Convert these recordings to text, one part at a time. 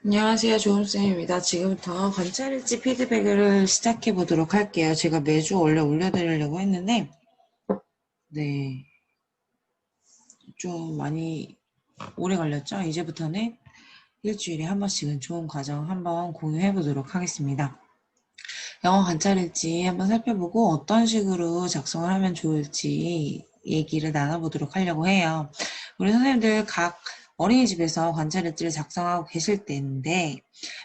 안녕하세요. 조은쌤입니다. 지금부터 관찰일지 피드백을 시작해 보도록 할게요. 제가 매주 원래 올려드리려고 했는데, 네, 좀 많이 오래 걸렸죠? 이제부터는 일주일에 한 번씩은 좋은 과정 한번 공유해 보도록 하겠습니다. 영어 관찰일지 한번 살펴보고 어떤 식으로 작성을 하면 좋을지 얘기를 나눠보도록 하려고 해요. 우리 선생님들 각 어린이집에서 관찰일지를 작성하고 계실 때인데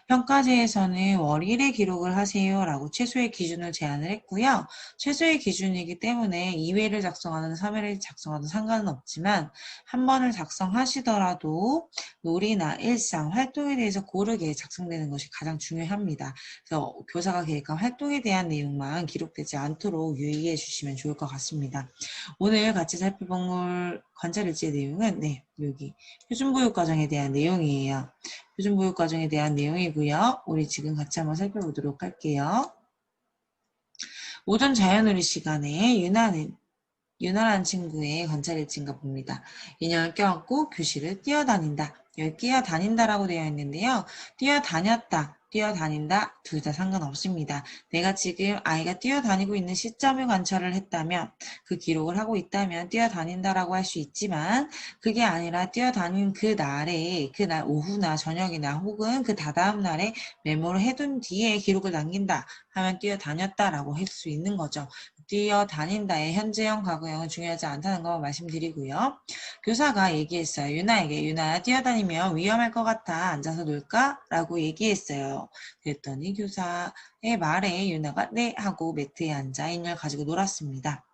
평가지에서는 월일의 기록을 하세요라고 최소의 기준을 제안을 했고요. 최소의 기준이기 때문에 2회를 작성하든 3회를 작성하든 상관은 없지만 한 번을 작성하시더라도 놀이나 일상, 활동에 대해서 고르게 작성되는 것이 가장 중요합니다. 그래서 교사가 계획한 활동에 대한 내용만 기록되지 않도록 유의해 주시면 좋을 것 같습니다. 오늘 같이 살펴볼 관찰일지의 내용은 여기 표준보육과정에 대한 내용이에요. 표준보육과정에 대한 내용이고요. 우리 지금 같이 한번 살펴보도록 할게요. 오전 자연놀이 시간에 유나라는 친구의 관찰일지인가 봅니다. 인형을 껴안고 교실을 뛰어다닌다. 여기 뛰어다닌다라고 되어 있는데요. 뛰어다녔다, 뛰어다닌다 둘 다 상관없습니다. 내가 지금 아이가 뛰어다니고 있는 시점을 관찰을 했다면 그 기록을 하고 있다면 뛰어다닌다라고 할 수 있지만 그게 아니라 뛰어다닌 그 날에 그날 오후나 저녁이나 혹은 그 다다음 날에 메모를 해둔 뒤에 기록을 남긴다 하면 뛰어다녔다라고 할 수 있는 거죠. 뛰어다닌다의 현재형, 과거형은 중요하지 않다는 거 말씀드리고요. 교사가 얘기했어요. 유나에게 유나야 뛰어다니면 위험할 것 같아. 앉아서 놀까? 라고 얘기했어요. 그랬더니 교사의 말에 유나가 네 하고 매트에 앉아 인형을 가지고 놀았습니다.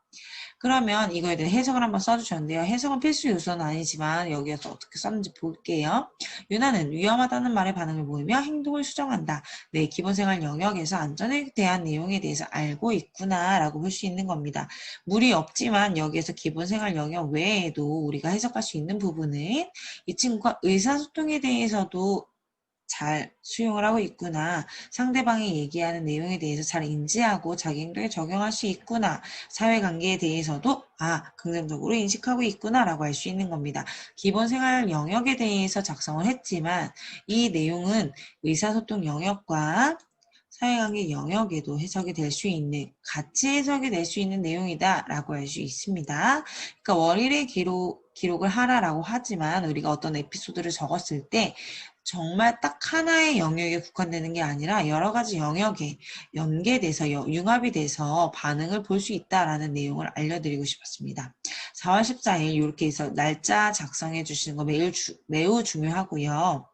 그러면 이거에 대해 해석을 한번 써주셨는데요. 해석은 필수 요소는 아니지만 여기에서 어떻게 썼는지 볼게요. 유나는 위험하다는 말에 반응을 보이며 행동을 수정한다. 내 기본생활 영역에서 안전에 대한 내용에 대해서 알고 있구나 라고 볼 수 있는 겁니다. 무리 없지만 여기에서 기본생활 영역 외에도 우리가 해석할 수 있는 부분은 이 친구가 의사소통에 대해서도 잘 수용을 하고 있구나. 상대방이 얘기하는 내용에 대해서 잘 인지하고 자기 행동에 적용할 수 있구나. 사회관계에 대해서도 긍정적으로 인식하고 있구나 라고 할 수 있는 겁니다. 기본생활 영역에 대해서 작성을 했지만 이 내용은 의사소통 영역과 사회관계 영역에도 해석이 될 수 있는, 같이 해석이 될 수 있는 내용이다 라고 할 수 있습니다. 그러니까 월일의 기록을 하라라고 하지만 우리가 어떤 에피소드를 적었을 때 정말 딱 하나의 영역에 국한되는 게 아니라 여러 가지 영역에 연계돼서 융합이 돼서 반응을 볼 수 있다라는 내용을 알려드리고 싶었습니다. 4월 14일 이렇게 해서 날짜 작성해 주시는 거 매우 중요하고요.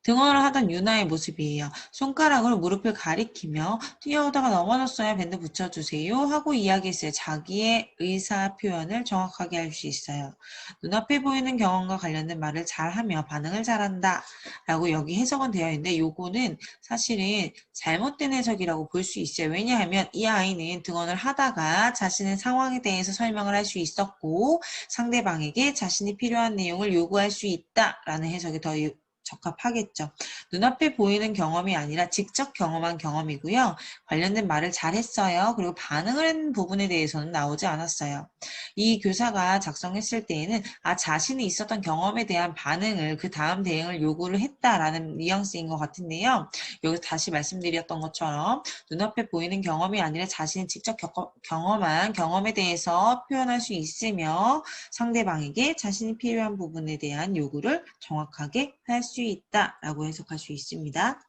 등원을 하던 유나의 모습이에요. 손가락으로 무릎을 가리키며 뛰어오다가 넘어졌어요. 밴드 붙여주세요. 하고 이야기했어요. 자기의 의사 표현을 정확하게 할 수 있어요. 눈앞에 보이는 경험과 관련된 말을 잘하며 반응을 잘한다. 라고 여기 해석은 되어 있는데 요거는 사실은 잘못된 해석이라고 볼 수 있어요. 왜냐하면 이 아이는 등원을 하다가 자신의 상황에 대해서 설명을 할 수 있었고 상대방에게 자신이 필요한 내용을 요구할 수 있다라는 해석이 더 적합하겠죠. 눈앞에 보이는 경험이 아니라 직접 경험한 경험이고요. 관련된 말을 잘했어요. 그리고 반응을 한 부분에 대해서는 나오지 않았어요. 이 교사가 작성했을 때에는 자신이 있었던 경험에 대한 반응을 그 다음 대응을 요구를 했다라는 뉘앙스인 것 같은데요. 여기서 다시 말씀드렸던 것처럼 눈앞에 보이는 경험이 아니라 자신이 직접 경험한 경험에 대해서 표현할 수 있으며 상대방에게 자신이 필요한 부분에 대한 요구를 정확하게 할 수 있다라고 해석할 수 있습니다.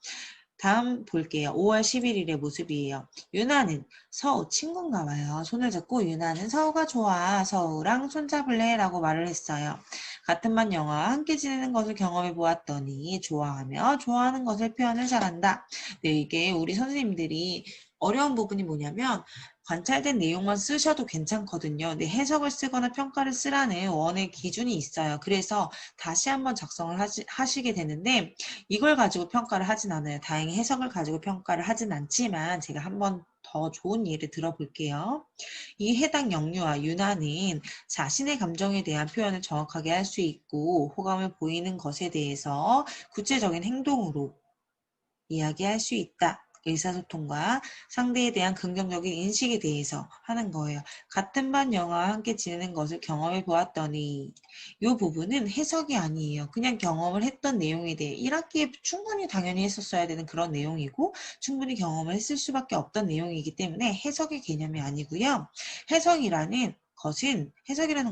다음 볼게요. 5월 11일의 모습이에요. 유나는 서우 친구인가 봐요. 손을 잡고 유나는 서우가 좋아. 서우랑 손잡을래? 라고 말을 했어요. 같은 반 영화와 함께 지내는 것을 경험해 보았더니 좋아하며 좋아하는 것을 표현을 잘한다. 네, 이게 우리 선생님들이 어려운 부분이 뭐냐면 관찰된 내용만 쓰셔도 괜찮거든요. 근데 해석을 쓰거나 평가를 쓰라는 원의 기준이 있어요. 그래서 다시 한번 작성을 하시게 되는데 이걸 가지고 평가를 하진 않아요. 다행히 해석을 가지고 평가를 하진 않지만 제가 한번 더 좋은 예를 들어볼게요. 이 해당 영유아 유나는 자신의 감정에 대한 표현을 정확하게 할 수 있고 호감을 보이는 것에 대해서 구체적인 행동으로 이야기할 수 있다. 의사소통과 상대에 대한 긍정적인 인식에 대해서 하는 거예요. 같은 반 영화와 함께 지내는 것을 경험해 보았더니 이 부분은 해석이 아니에요. 그냥 경험을 했던 내용에 대해 1학기에 충분히 당연히 했었어야 되는 그런 내용이고 충분히 경험을 했을 수밖에 없던 내용이기 때문에 해석의 개념이 아니고요. 해석이라는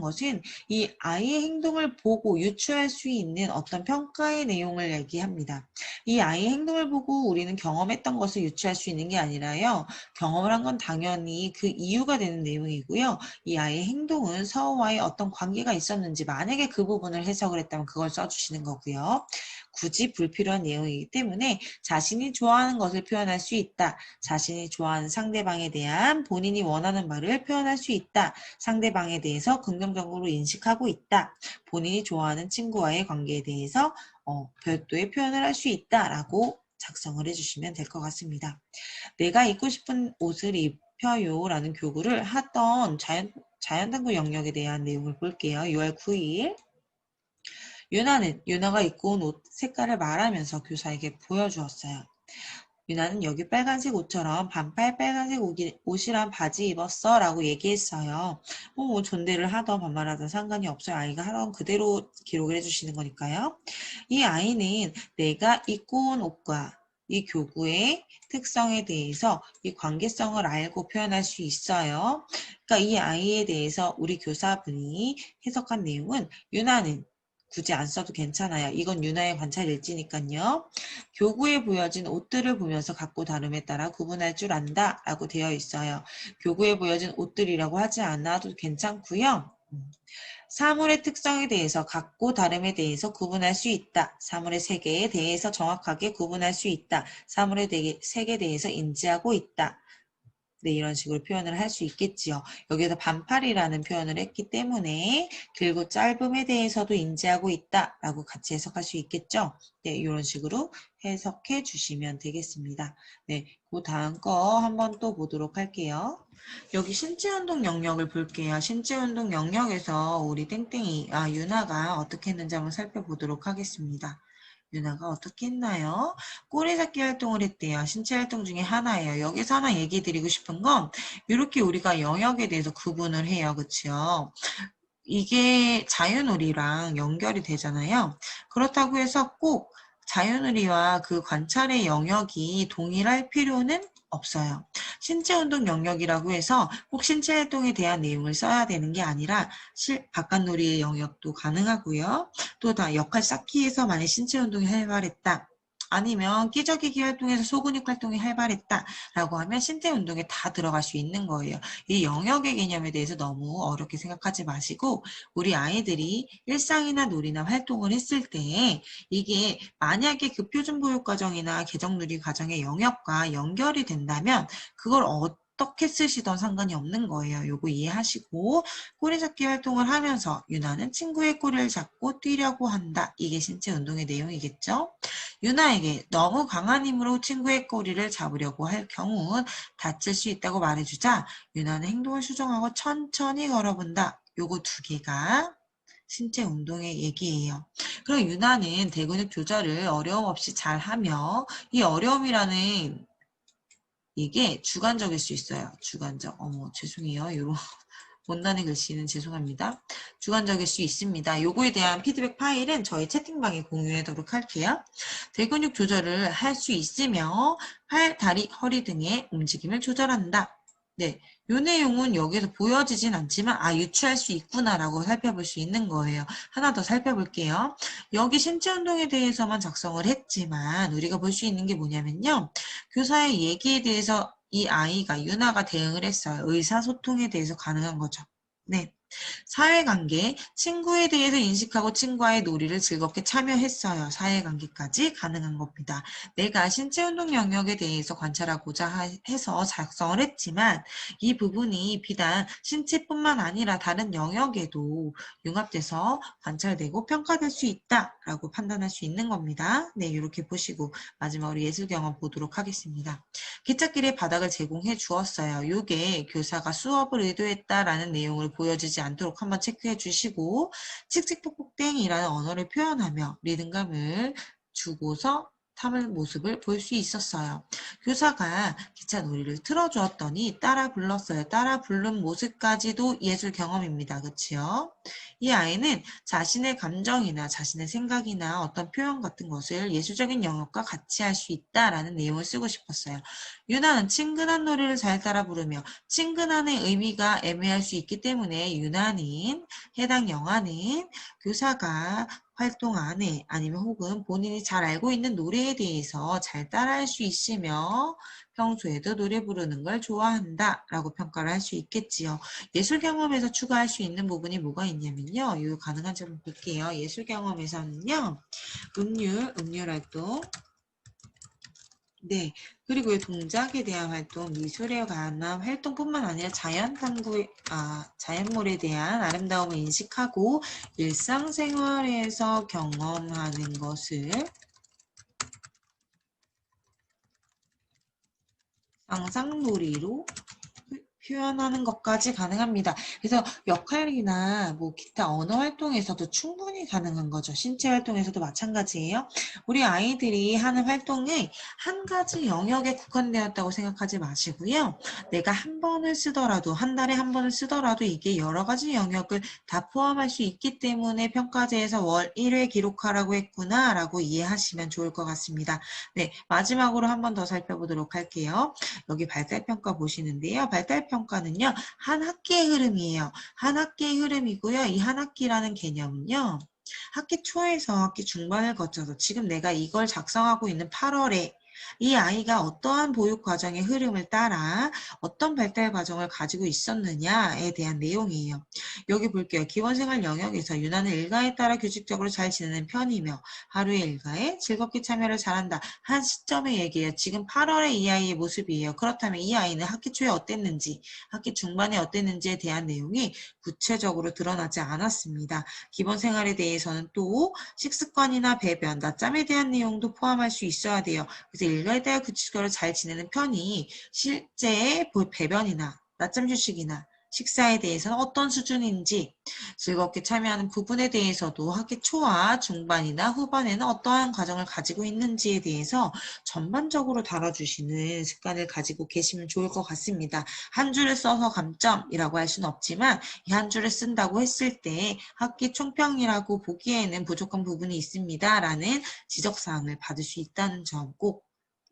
것은 이 아이의 행동을 보고 유추할 수 있는 어떤 평가의 내용을 얘기합니다. 이 아이의 행동을 보고 우리는 경험했던 것을 유추할 수 있는 게 아니라요. 경험을 한 건 당연히 그 이유가 되는 내용이고요. 이 아이의 행동은 서로와의 어떤 관계가 있었는지 만약에 그 부분을 해석을 했다면 그걸 써주시는 거고요. 굳이 불필요한 내용이기 때문에 자신이 좋아하는 것을 표현할 수 있다. 자신이 좋아하는 상대방에 대한 본인이 원하는 말을 표현할 수 있다. 상대방에 대해서 긍정적으로 인식하고 있다. 본인이 좋아하는 친구와의 관계에 대해서 별도의 표현을 할 수 있다라고 작성을 해주시면 될 것 같습니다. 내가 입고 싶은 옷을 입혀요 라는 교구를 하던 자연탐구 영역에 대한 내용을 볼게요. 6월 9일 유나가 입고 온 옷 색깔을 말하면서 교사에게 보여주었어요. 유나는 여기 빨간색 옷처럼 반팔 빨간색 옷이랑 바지 입었어 라고 얘기했어요. 뭐 존대를 하던 반말하던 상관이 없어요. 아이가 하던 그대로 기록을 해주시는 거니까요. 이 아이는 내가 입고 온 옷과 이 교구의 특성에 대해서 이 관계성을 알고 표현할 수 있어요. 그러니까 이 아이에 대해서 우리 교사분이 해석한 내용은 유나는 굳이 안 써도 괜찮아요. 이건 유나의 관찰 일지니까요. 교구에 보여진 옷들을 보면서 각고 다름에 따라 구분할 줄 안다 라고 되어 있어요. 교구에 보여진 옷들이라고 하지 않아도 괜찮고요. 사물의 특성에 대해서 각고 다름에 대해서 구분할 수 있다. 사물의 세계에 대해서 정확하게 구분할 수 있다. 사물의 색에 대해서 인지하고 있다. 네, 이런 식으로 표현을 할 수 있겠지요. 여기서 반팔이라는 표현을 했기 때문에 길고 짧음에 대해서도 인지하고 있다라고 같이 해석할 수 있겠죠. 네, 이런 식으로 해석해 주시면 되겠습니다. 네, 그 다음 거 한번 또 보도록 할게요. 여기 신체운동 영역을 볼게요. 신체운동 영역에서 우리 유나가 어떻게 했는지 한번 살펴보도록 하겠습니다. 유나가 어떻게 했나요? 꼬리잡기 활동을 했대요. 신체 활동 중에 하나예요. 여기서 하나 얘기 드리고 싶은 건 이렇게 우리가 영역에 대해서 구분을 해요. 그렇죠? 이게 자유놀이랑 연결이 되잖아요. 그렇다고 해서 꼭 자유놀이와 그 관찰의 영역이 동일할 필요는 없어요. 신체운동 영역이라고 해서 꼭 신체활동에 대한 내용을 써야 되는 게 아니라 바깥놀이의 영역도 가능하고요. 또 다 역할 쌓기에서 만약 신체운동이 활발했다. 아니면 끼적이기 활동에서 소근육 활동이 활발했다라고 하면 신체 운동에 다 들어갈 수 있는 거예요. 이 영역의 개념에 대해서 너무 어렵게 생각하지 마시고 우리 아이들이 일상이나 놀이나 활동을 했을 때 이게 만약에 그 표준교육과정이나 개정놀이 과정의 영역과 연결이 된다면 그걸 어떻게 쓰시던 상관이 없는 거예요. 요거 이해하시고 꼬리잡기 활동을 하면서 유나는 친구의 꼬리를 잡고 뛰려고 한다. 이게 신체 운동의 내용이겠죠. 유나에게 너무 강한 힘으로 친구의 꼬리를 잡으려고 할 경우 다칠 수 있다고 말해주자 유나는 행동을 수정하고 천천히 걸어본다. 요거 두 개가 신체 운동의 얘기예요. 그럼 유나는 대근육 조절을 어려움 없이 잘하며 이 어려움이라는 이게 주관적일 수 있어요. 주관적. 죄송해요. 요런 원단의 글씨는 죄송합니다. 주관적일 수 있습니다. 요거에 대한 피드백 파일은 저희 채팅방에 공유하도록 할게요. 대근육 조절을 할 수 있으며 팔, 다리, 허리 등의 움직임을 조절한다. 네, 요 내용은 여기서 보여지진 않지만 유추할 수 있구나라고 살펴볼 수 있는 거예요. 하나 더 살펴볼게요. 여기 신체 운동에 대해서만 작성을 했지만 우리가 볼 수 있는 게 뭐냐면요. 교사의 얘기에 대해서 이 아이가 유나가 대응을 했어요. 의사소통에 대해서 가능한 거죠. 네. 사회관계, 친구에 대해서 인식하고 친구와의 놀이를 즐겁게 참여했어요. 사회관계까지 가능한 겁니다. 내가 신체운동 영역에 대해서 관찰하고자 해서 작성을 했지만 이 부분이 비단 신체뿐만 아니라 다른 영역에도 융합돼서 관찰되고 평가될 수 있다라고 판단할 수 있는 겁니다. 네, 이렇게 보시고 마지막으로 예술경험 보도록 하겠습니다. 기찻길에 바닥을 제공해 주었어요. 이게 교사가 수업을 의도했다라는 내용을 보여주지 않도록 한번 체크해 주시고 칙칙폭폭땡이라는 언어를 표현하며 리듬감을 주고서 탐을 모습을 볼 수 있었어요. 교사가 기차 놀이를 틀어주었더니 따라 불렀어요. 따라 부른 모습까지도 예술 경험입니다. 그치요? 이 아이는 자신의 감정이나 자신의 생각이나 어떤 표현 같은 것을 예술적인 영역과 같이 할 수 있다라는 내용을 쓰고 싶었어요. 유나는 친근한 노래를 잘 따라 부르며 친근한의 의미가 애매할 수 있기 때문에 유나는 해당 영화는 교사가 활동 안에 아니면 혹은 본인이 잘 알고 있는 노래에 대해서 잘 따라할 수 있으며 평소에도 노래 부르는 걸 좋아한다 라고 평가를 할 수 있겠지요. 예술 경험에서 추가할 수 있는 부분이 뭐가 있냐면요. 이 가능한지 한번 볼게요. 예술 경험에서는요. 음률 활동, 네. 그리고 이 동작에 대한 활동, 미술에 관한 활동뿐만 아니라 자연물에 대한 아름다움을 인식하고 일상생활에서 경험하는 것을 상상놀이로 표현하는 것까지 가능합니다. 그래서 역할이나 뭐 기타 언어 활동에서도 충분히 가능한 거죠. 신체 활동에서도 마찬가지예요. 우리 아이들이 하는 활동이 한 가지 영역에 국한되었다고 생각하지 마시고요. 내가 한 번을 쓰더라도 한 달에 한 번을 쓰더라도 이게 여러 가지 영역을 다 포함할 수 있기 때문에 평가제에서 월 1회 기록하라고 했구나 라고 이해하시면 좋을 것 같습니다. 네, 마지막으로 한 번 더 살펴보도록 할게요. 여기 발달평가 보시는데요. 발달평가는요. 한 학기의 흐름이에요. 한 학기의 흐름이고요. 이 한 학기라는 개념은요. 학기 초에서 학기 중반을 거쳐서 지금 내가 이걸 작성하고 있는 8월에 이 아이가 어떠한 보육 과정의 흐름을 따라 어떤 발달 과정을 가지고 있었느냐에 대한 내용이에요. 여기 볼게요. 기본생활 영역에서 유나는 일과에 따라 규칙적으로 잘 지내는 편이며 하루의 일과에 즐겁게 참여를 잘한다. 한 시점의 얘기예요. 지금 8월에 이 아이의 모습이에요. 그렇다면 이 아이는 학기 초에 어땠는지, 학기 중반에 어땠는지에 대한 내용이 구체적으로 드러나지 않았습니다. 기본생활에 대해서는 또 식습관이나 배변, 낮잠에 대한 내용도 포함할 수 있어야 돼요. 그래서 일과에 따라 규칙적으로 잘 지내는 편이 실제 배변이나 낮잠 휴식이나 식사에 대해서는 어떤 수준인지 즐겁게 참여하는 부분에 대해서도 학기 초와 중반이나 후반에는 어떠한 과정을 가지고 있는지에 대해서 전반적으로 다뤄주시는 습관을 가지고 계시면 좋을 것 같습니다. 한 줄을 써서 감점이라고 할 수는 없지만 이 한 줄을 쓴다고 했을 때 학기 총평이라고 보기에는 부족한 부분이 있습니다. 라는 지적사항을 받을 수 있다는 점 꼭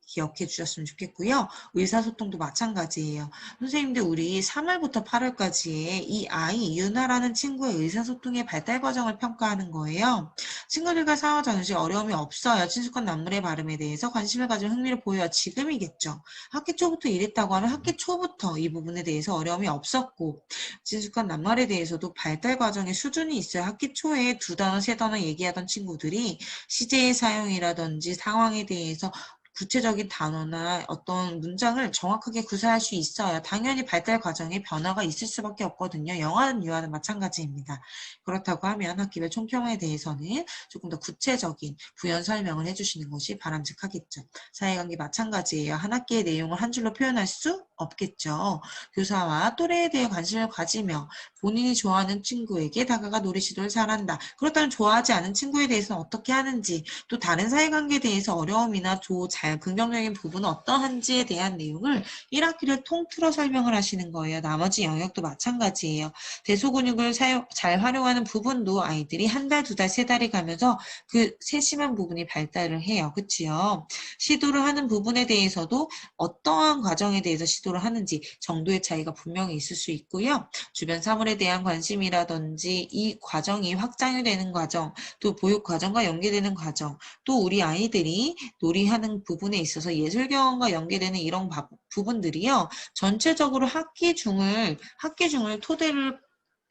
기억해 주셨으면 좋겠고요. 의사소통도 마찬가지예요. 선생님들 우리 3월부터 8월까지의 이 아이 유나라는 친구의 의사소통의 발달 과정을 평가하는 거예요. 친구들과 싸워 전시 어려움이 없어요. 친숙한 낱말의 발음에 대해서 관심을 가지고 흥미를 보여요. 지금이겠죠. 학기 초부터 이랬다고 하면 학기 초부터 이 부분에 대해서 어려움이 없었고 친숙한 낱말에 대해서도 발달 과정의 수준이 있어요. 학기 초에 2단어, 3단어 얘기하던 친구들이 시제의 사용이라든지 상황에 대해서 구체적인 단어나 어떤 문장을 정확하게 구사할 수 있어요. 당연히 발달 과정에 변화가 있을 수밖에 없거든요. 영어는 유아는 마찬가지입니다. 그렇다고 하면 학기별 총평에 대해서는 조금 더 구체적인 부연 설명을 해주시는 것이 바람직하겠죠. 사회관계 마찬가지예요. 한 학기의 내용을 한 줄로 표현할 수 없겠죠. 교사와 또래에 대해 관심을 가지며 본인이 좋아하는 친구에게 다가가 놀이 시도를 잘한다. 그렇다면 좋아하지 않은 친구에 대해서는 어떻게 하는지, 또 다른 사회관계에 대해서 어려움이나 잘 긍정적인 부분은 어떠한지에 대한 내용을 1학기를 통틀어 설명을 하시는 거예요. 나머지 영역도 마찬가지예요. 대소근육을 잘 활용하는 부분도 아이들이 한 달, 2달, 3달이 가면서 그 세심한 부분이 발달을 해요. 그치요? 시도를 하는 부분에 대해서도 어떠한 과정에 대해서 시도를 하는지 정도의 차이가 분명히 있을 수 있고요. 주변 사물에 대한 관심이라든지 이 과정이 확장이 되는 과정, 또 보육 과정과 연계되는 과정, 또 우리 아이들이 놀이하는 부분에 있어서 예술 경험과 연계되는 이런 부분들이요. 전체적으로 학기 중을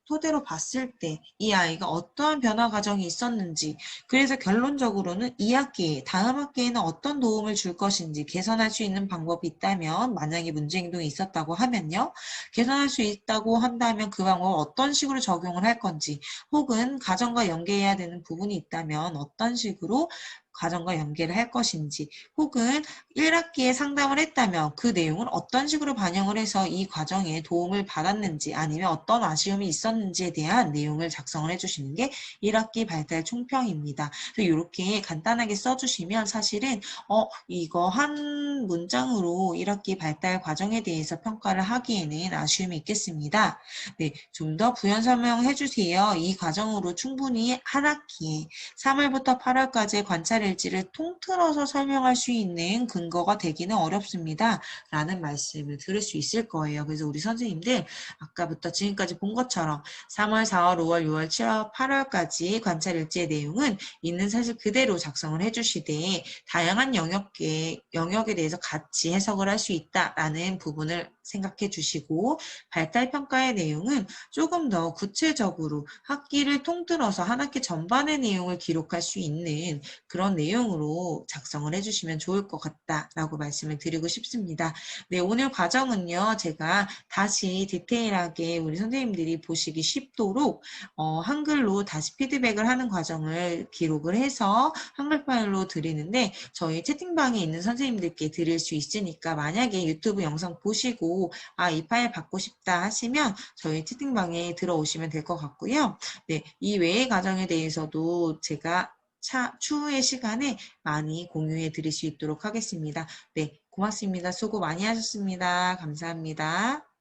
토대로 봤을 때 이 아이가 어떠한 변화 과정이 있었는지, 그래서 결론적으로는 이 학기에 다음 학기에는 어떤 도움을 줄 것인지 개선할 수 있는 방법이 있다면, 만약에 문제 행동이 있었다고 하면요. 개선할 수 있다고 한다면 그 방법을 어떤 식으로 적용을 할 건지, 혹은 가정과 연계해야 되는 부분이 있다면 어떤 식으로 과정과 연계를 할 것인지, 혹은 1학기에 상담을 했다면 그 내용을 어떤 식으로 반영을 해서 이 과정에 도움을 받았는지, 아니면 어떤 아쉬움이 있었는지에 대한 내용을 작성을 해주시는 게 1학기 발달 총평입니다. 그래서 이렇게 간단하게 써주시면 사실은 이거 한 문장으로 1학기 발달 과정에 대해서 평가를 하기에는 아쉬움이 있겠습니다. 네, 좀 더 부연 설명해 주세요. 이 과정으로 충분히 한 학기에 3월부터 8월까지의 관찰 일지를 통틀어서 설명할 수 있는 근거가 되기는 어렵습니다. 라는 말씀을 들을 수 있을 거예요. 그래서 우리 선생님들 아까부터 지금까지 본 것처럼 3월, 4월, 5월, 6월, 7월, 8월까지 관찰 일지의 내용은 있는 사실 그대로 작성을 해주시되 다양한 영역에 대해서 같이 해석을 할 수 있다라는 부분을 생각해 주시고, 발달평가의 내용은 조금 더 구체적으로 학기를 통틀어서 한 학기 전반의 내용을 기록할 수 있는 그런 내용으로 작성을 해주시면 좋을 것 같다라고 말씀을 드리고 싶습니다. 네, 오늘 과정은요, 제가 다시 디테일하게 우리 선생님들이 보시기 쉽도록 한글로 다시 피드백을 하는 과정을 기록을 해서 한글 파일로 드리는데, 저희 채팅방에 있는 선생님들께 드릴 수 있으니까 만약에 유튜브 영상 보시고 이 파일 받고 싶다 하시면 저희 채팅방에 들어오시면 될 것 같고요. 네, 이 외의 과정에 대해서도 제가 추후의 시간에 많이 공유해 드릴 수 있도록 하겠습니다. 네, 고맙습니다. 수고 많이 하셨습니다. 감사합니다.